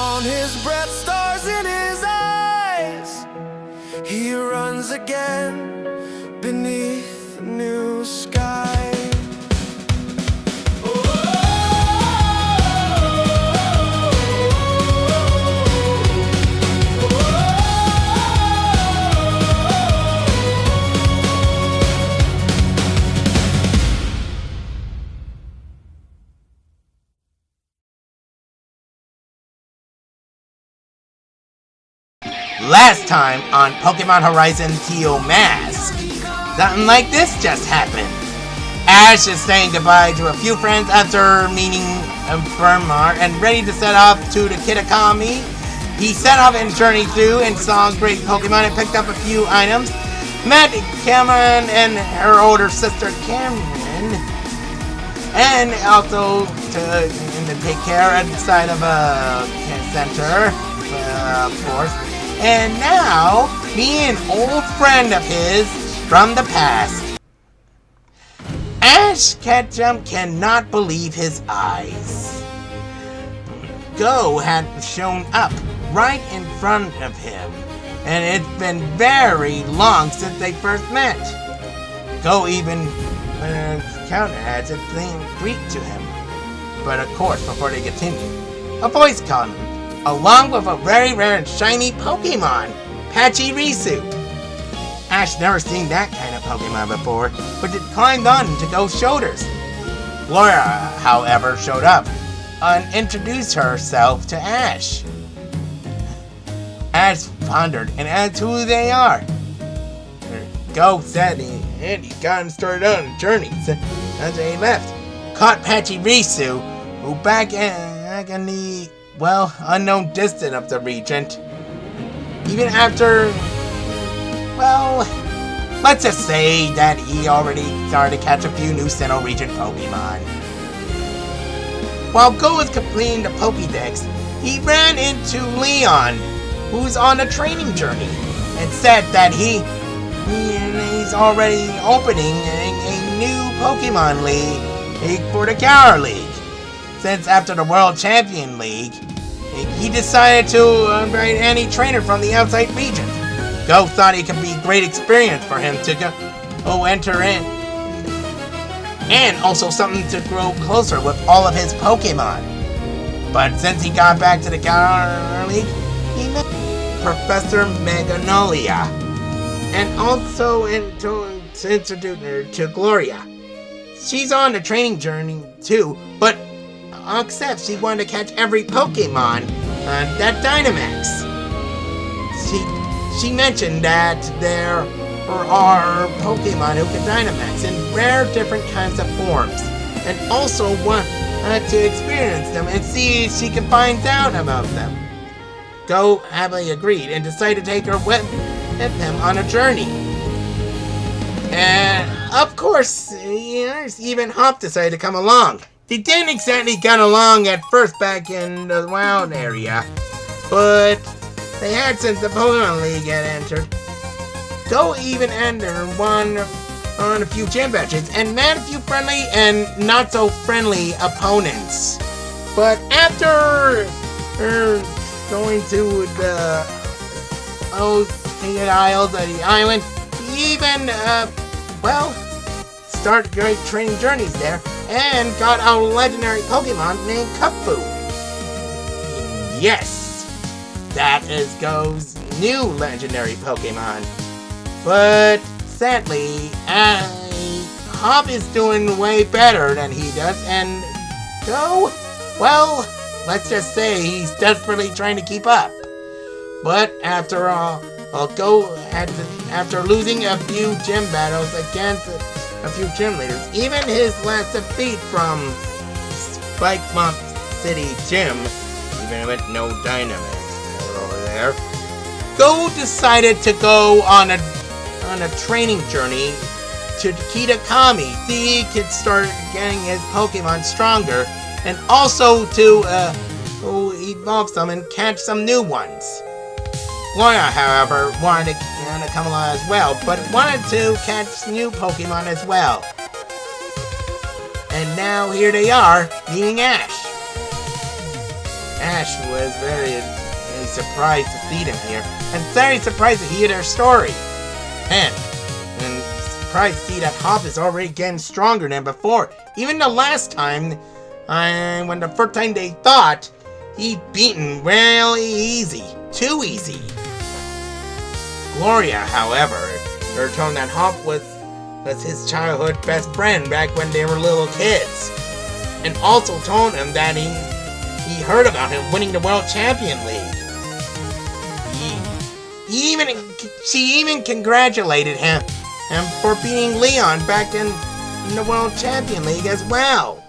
on his breath, stars in his eyes. He runs again beneath the new sky. Last time on Pokémon Horizons Teal Mask, something like this just happened. Ash is saying goodbye to a few friends after meeting Burmar and ready to set off to the Kitakami. He set off and journeyed through and saw great Pokemon and picked up a few items. Met Cameron and her older sister Cameron, and also to take care outside of a center, of course. And now, meet an old friend of his from the past. Ash Ketchum cannot believe his eyes. Go had shown up right in front of him, and it's been very long since they first met. Go even counteracts a thing greet to him. But of course, before they continue, a voice called him, along with a very rare and shiny Pokemon, Pachirisu. Ash never seen that kind of Pokemon before, but it climbed on to Go's shoulders. Gloria, however, showed up and introduced herself to Ash. Ash pondered and asked who they are. Go said he got him started on a journey after he left. Caught Pachirisu, who back in the unknown distance of the region. Even after, let's just say that he already started to catch a few new Sinnoh region Pokemon. While Go was completing the Pokédex, he ran into Leon, who's on a training journey, and said that he's already opening a new Pokemon League for the Galar League. Since after the World Champion League, he decided to invite any trainer from the outside region. Go thought it could be a great experience for him to go enter in. And also something to grow closer with all of his Pokemon. But since he got back to the Galar League, he met Professor Magnolia. And also introduced her to Gloria. She's on the training journey too, but except she wanted to catch every Pokemon that Dynamax. She mentioned that there are Pokemon who can Dynamax in rare different kinds of forms, and also want to experience them and see if she can find out about them. Go happily agreed and decided to take her with him on a journey. And of course, even Hop decided to come along. They didn't exactly get along at first back in the wild area, but they had since the Pokemon League had entered. Go even entered one on a few gym matches and met a few friendly and not so friendly opponents. But after going to the Isles of the island, he even started great training journeys there and got a legendary Pokemon named Kupfu. Yes, that is Go's new legendary Pokemon. But sadly, Hop is doing way better than he does, and Go, let's just say he's desperately trying to keep up. But after all, Go after losing a few gym battles against a few gym leaders, even his last defeat from Spike Mop City Gym, even with no Dynamax over there, Go decided to go on a training journey to Kitakami. He could start getting his Pokemon stronger, and also to evolve some and catch some new ones. Gloria, however, wanted to come along as well, but wanted to catch new Pokemon as well. And now here they are, meeting Ash. Ash was very surprised to see them here, and very surprised to hear their story. And surprised to see that Hop is already getting stronger than before. Even the last time, when the first time they thought, he'd beaten really easy. Too easy. Gloria, however, they're told that Hop was his childhood best friend back when they were little kids. And also told him that he heard about him winning the World Champion League. She even congratulated him for beating Leon back in the World Champion League as well.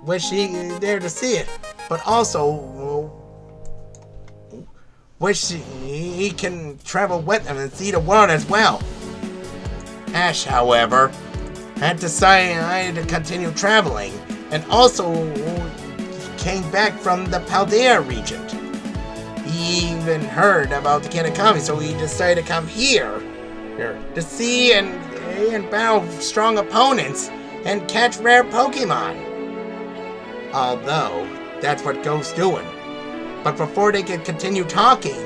Wish she there to see it, but also wish he can travel with him and see the world as well. Ash, however, had decided to continue traveling, and also came back from the Paldea region. He even heard about the Kitakami, so he decided to come here to see and battle strong opponents and catch rare Pokemon. Although, that's what Go's doing. But before they could continue talking,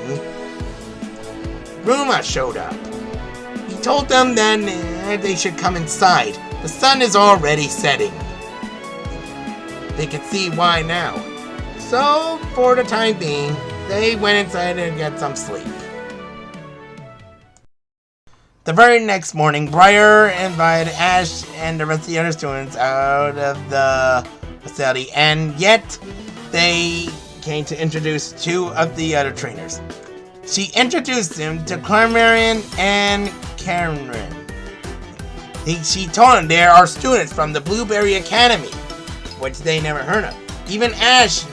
Ruma showed up. He told them that they should come inside. The sun is already setting. They could see why now. So, for the time being, they went inside and got some sleep. The very next morning, Briar invited Ash and the rest of the other students out of the facility, and yet they came to introduce two of the other trainers. She introduced them to Clarmarian and Cameron. She told them they are students from the Blueberry Academy, which they never heard of. Even Ash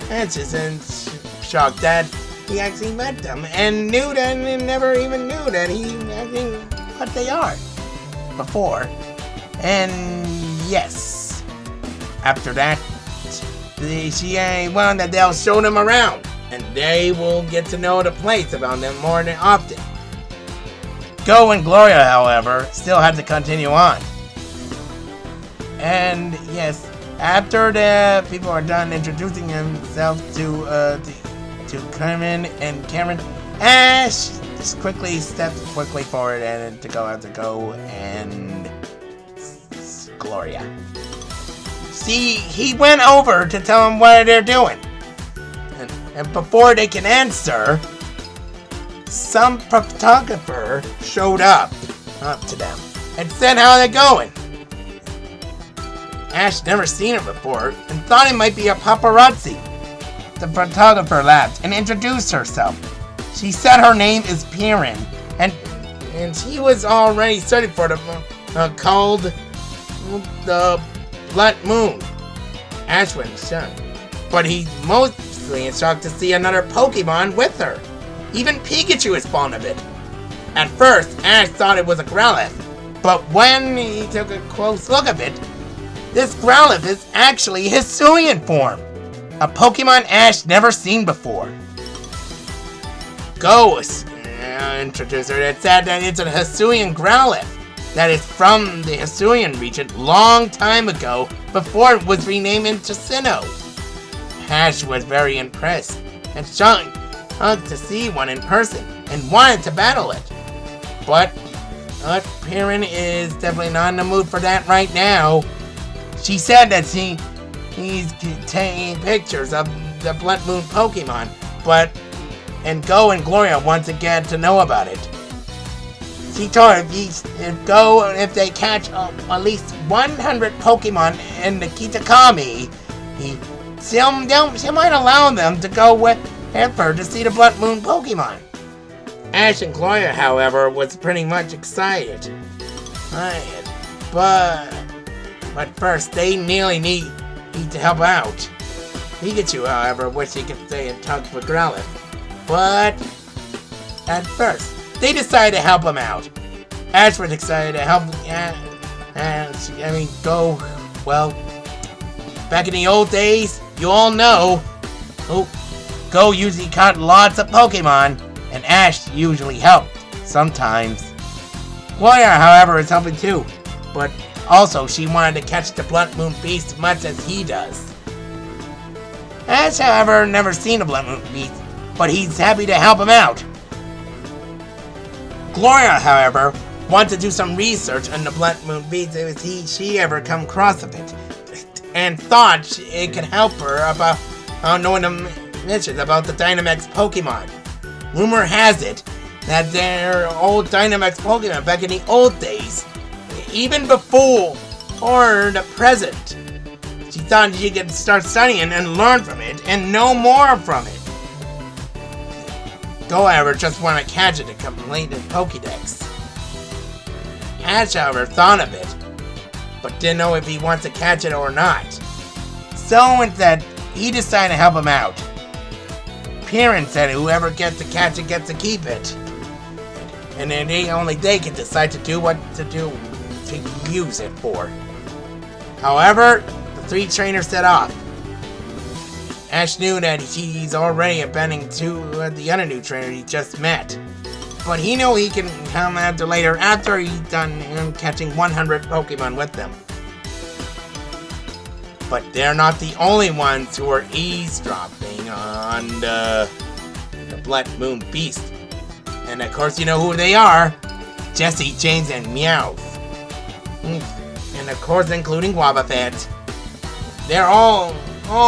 is in shock that he actually met them and knew that and never even knew that he actually what they are before. And yes, after that, she well that they'll show them around and they will get to know the place about them more than often. Go and Gloria, however, still had to continue on. And yes, after the people are done introducing themselves to Carmen and Cameron, Ash just quickly steps forward and to Go and Gloria. See, he went over to tell them what they're doing. And before they can answer, some photographer showed up to them and said how they're going. Ash never seen her before and thought it might be a paparazzi. The photographer laughed and introduced herself. She said her name is Piran, and she was already studied for the called the Blood Moon. Ash went shocked, but he mostly is shocked to see another Pokemon with her. Even Pikachu is fond of it. At first, Ash thought it was a Growlithe, but when he took a close look at it, this Growlithe is actually Hisuian form, a Pokemon Ash never seen before. Go introduced her and said that it's a Hisuian Growlithe that is from the Hisuian region long time ago before it was renamed into Sinnoh. Ash was very impressed and shocked to see one in person and wanted to battle it. But Piran is definitely not in the mood for that right now. She said that he's taking pictures of the Blood Moon Pokemon, and Go and Gloria want to get to know about it. She told her if they catch at least 100 Pokemon in the Kitakami, she might allow them to go with her to see the Blood Moon Pokemon. Ash and Gloria, however, was pretty much excited. But first, they nearly need to help out. Pikachu, however, wished he could stay in touch with Growlithe. But at first, they decided to help him out. Ash was excited to help Go. Well, back in the old days, you all know, Go usually caught lots of Pokemon, and Ash usually helped, sometimes. Gloria, however, is helping too, but also she wanted to catch the Blood Moon Beast as much as he does. Ash, however, never seen a Blood Moon Beast, but he's happy to help him out. Gloria, however, wants to do some research on the Blood Moon Beast if she ever come across of it, and thought it could help her about knowing the missions about the Dynamax Pokemon. Rumor has it that they're old Dynamax Pokemon back in the old days, even before the present. She thought she could start studying and learn from it and know more from it. Go, however, just want to catch it to complete his Pokédex. Ash, however, thought of it, but didn't know if he wants to catch it or not. So instead, he decided to help him out. Parents said whoever gets to catch it gets to keep it. And then only they can decide to do what to do to use it for. However, the three trainers set off. Ash knew that he's already abandoning the other new trainer he just met. But he knew he can come after later after he's done catching 100 Pokemon with them. But they're not the only ones who are eavesdropping on the Blood Moon Beast. And of course you know who they are. Jesse, James, and Meowth. And of course including Wobbuffet. They're all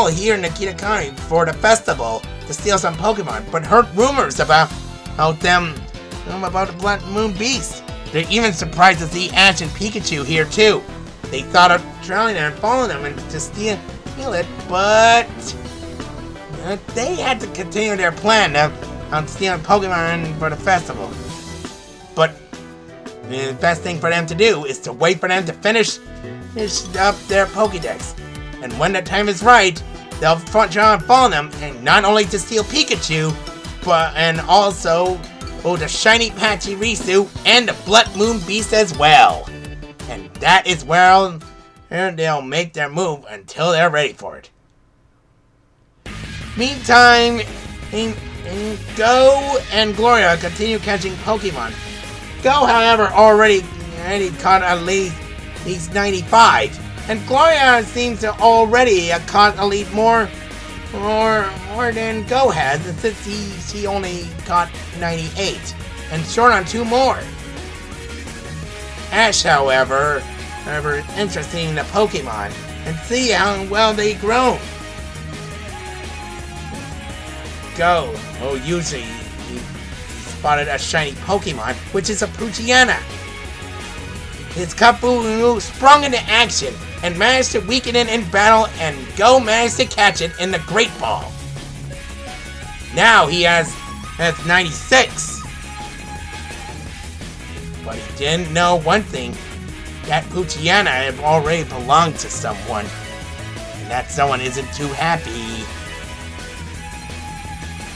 here in Kitakami for the festival to steal some Pokemon, but heard rumors about the Blood Moon Beast. They're even surprised to see Ash and Pikachu here too. They thought of trailing there and following them and to steal it, but they had to continue their plan of stealing Pokemon for the festival. But the best thing for them to do is to wait for them to finish up their Pokédex. And when the time is right, they'll follow them, and not only to steal Pikachu, and also the shiny Pachirisu and the Blood Moon Beast as well. And that is where they'll make their move until they're ready for it. Meantime, Go and Gloria continue catching Pokemon. Go, however, already caught at least 95. And Gloria seems to already have caught at least more than Go has, since she only caught 98, and short on 2 more. Ash, however, interested in the Pokemon, and see how well they've grown. Go, usually he spotted a shiny Pokemon, which is a Poochyena. His Kapu sprung into action and managed to weaken it in battle, and Go managed to catch it in the Great Ball. Now he has 96. But he didn't know one thing, that Poochyena had already belonged to someone, and that someone isn't too happy.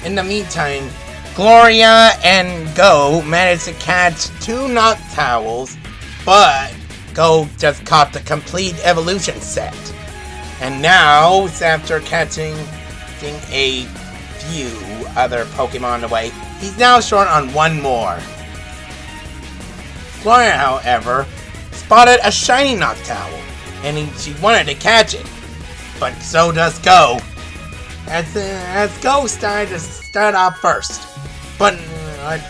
In the meantime, Gloria and Go managed to catch 2 Noctowls, but Go just caught the complete evolution set. And now, after catching a few other Pokemon away, he's now short on 1 more. Gloria, however, spotted a shiny Noctowl, and she wanted to catch it. But so does Go. As Go started to start off first. But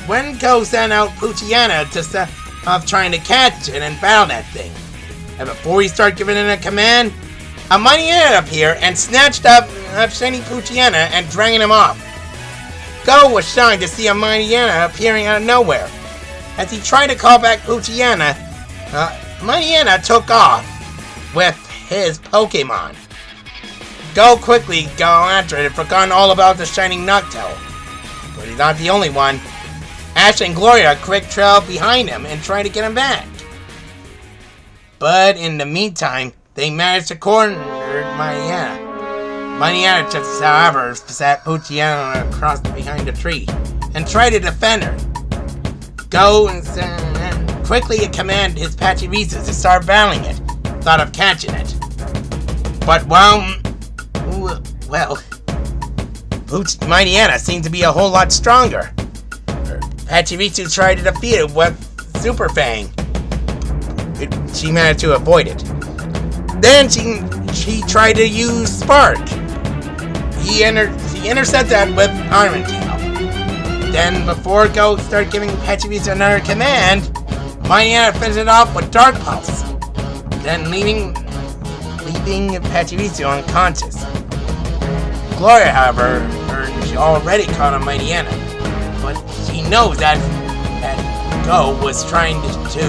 when Go sent out Poochyena to start off trying to catch it and battle that thing, and before he started giving it a command, a Mightyena appeared and snatched up shiny Poochyena and dragging him off. Go was shocked to see a Mightyena appearing out of nowhere. As he tried to call back Poochyena, Mightyena took off with his Pokemon. Go quickly go after it and forgot all about the shining Noctowl. But he's not the only one. Ash and Gloria quick trailed behind him and tried to get him back. But in the meantime, they managed to corner Mightyena. Mightyena just, however, sat Poochyena across behind a tree and tried to defend her. Go and quickly command his Pachirisu to start battling it, thought of catching it. But Mightyena seemed to be a whole lot stronger. Pachirisu tried to defeat it with Super Fang. She managed to avoid it. Then she tried to use Spark. She intercepts that with Iron Tail. Then, before Go started giving Pachirisu another command, Mariana finished it off with Dark Pulse. Then leaving Pachirisu unconscious. Gloria, however, she already caught on Mariana, but she knows that Go was trying to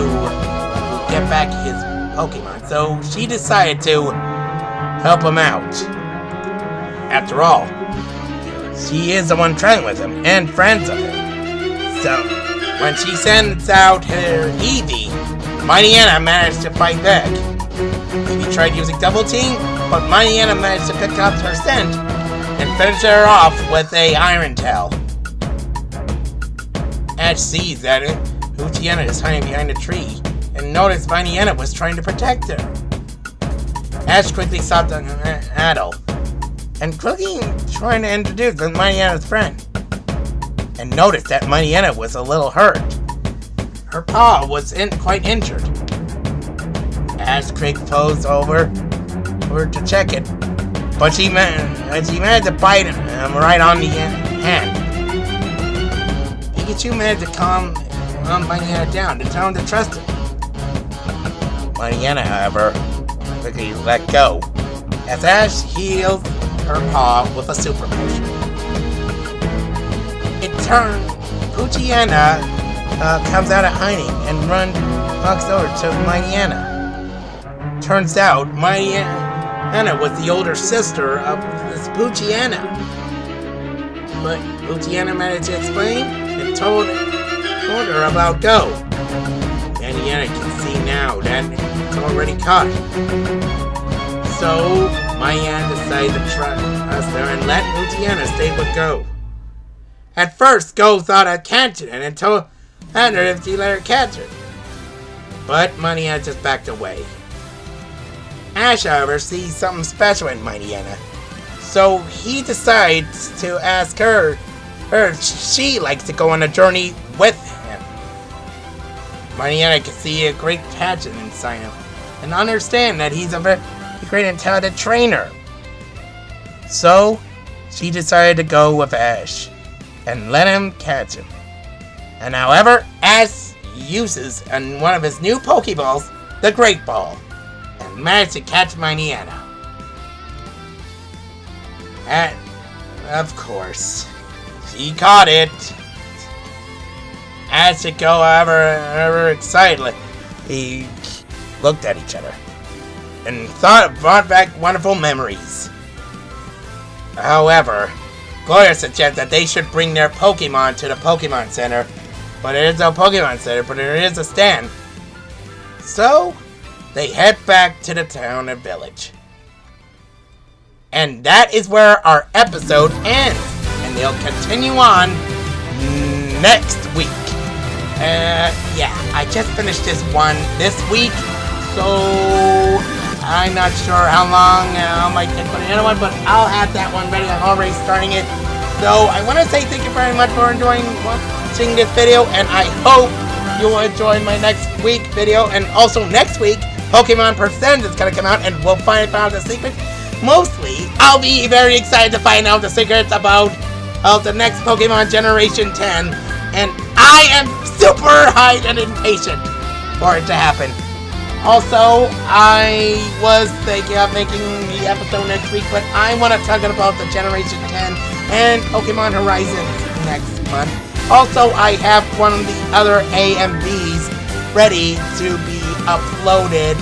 get back his Pokemon, so she decided to help him out. After all, she is the one training with him and friends of him. So, when she sends out her Eevee, Mariana managed to fight back. Eevee tried using Double Team, but Mariana managed to pick up her scent and finish her off with a Iron Tail. Ash sees that Poochyena is hiding behind a tree and noticed Mariana was trying to protect her. Ash quickly stopped the Adel and quickly trying to introduce Mariana's friend, and noticed that Mariana was a little hurt. Her paw was quite injured. Ash quickly posed over to check it, but she managed to bite him right on the hand. Pikachu managed to calm Mariana down to tell him to trust him. Mariana, however, quickly let go, as Ash healed her paw with a super potion. It turned, Poochyena comes out of hiding and walks over to Mariana. Turns out, Mariana was the older sister of this Poochyena. But Poochyena managed to explain and told her about Go. Mariana can see now that it's already caught. So, Mariana decided to trust her and let Poochyena stay with Go. At first, Go thought I'd catch it and told her if she let her catch it. But Mariana just backed away. Ash, however, sees something special in Mariana, so he decides to ask her if she likes to go on a journey with him. Mariana can see a great passion inside him and understand that he's a very great and talented trainer. So, she decided to go with Ash and let him catch him. And however, Ash uses one of his new Pokeballs, the Great Ball, and managed to catch Mariana. And, of course, she caught it. Ash and Go, however excitedly, he looked at each other and thought it brought back wonderful memories. However, Gloria suggests that they should bring their Pokemon to the Pokemon Center, but there is no Pokemon Center, but there is a stand. So, they head back to the town and village. And that is where our episode ends, and they'll continue on next week. Yeah, I just finished this one this week, so I'm not sure how long I might take for the other one, but I'll have that one ready. I'm already starting it. So I want to say thank you very much for watching this video, and I hope you will enjoy my next week video. And also next week, Pokemon Percent is going to come out, and we'll find out the secrets. Mostly, I'll be very excited to find out the secrets about the next Pokemon Generation 10, and I am super hyped and impatient for it to happen. Also, I was thinking of making the episode next week, but I want to talk about the Generation 10 and Pokémon Horizons next month. Also, I have one of the other AMVs ready to be uploaded,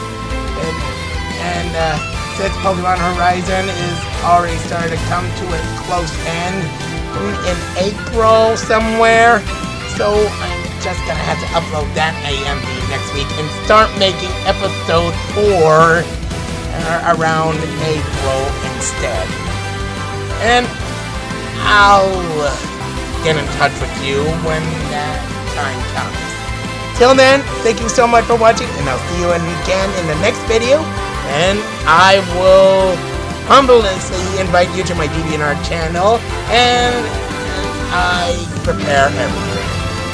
and since Pokémon Horizon is already starting to come to a close end in April somewhere, so I'm just gonna have to upload that AMV next week and start making episode 4 around April instead. And I'll get in touch with you when that time comes. Till then, thank you so much for watching, and I'll see you again in the next video. And I will humbly invite you to my DeviantArt channel, and I prepare everything.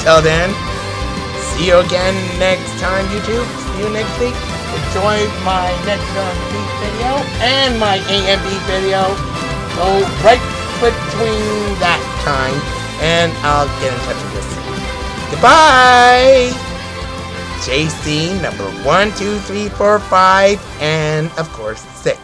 Till then, see you again next time, YouTube. See you next week. Enjoy my next week video and my AMV video. So, right between that time, and I'll get in touch with you. Goodbye! JC number 1, 2, 3, 4, 5, and of course 6.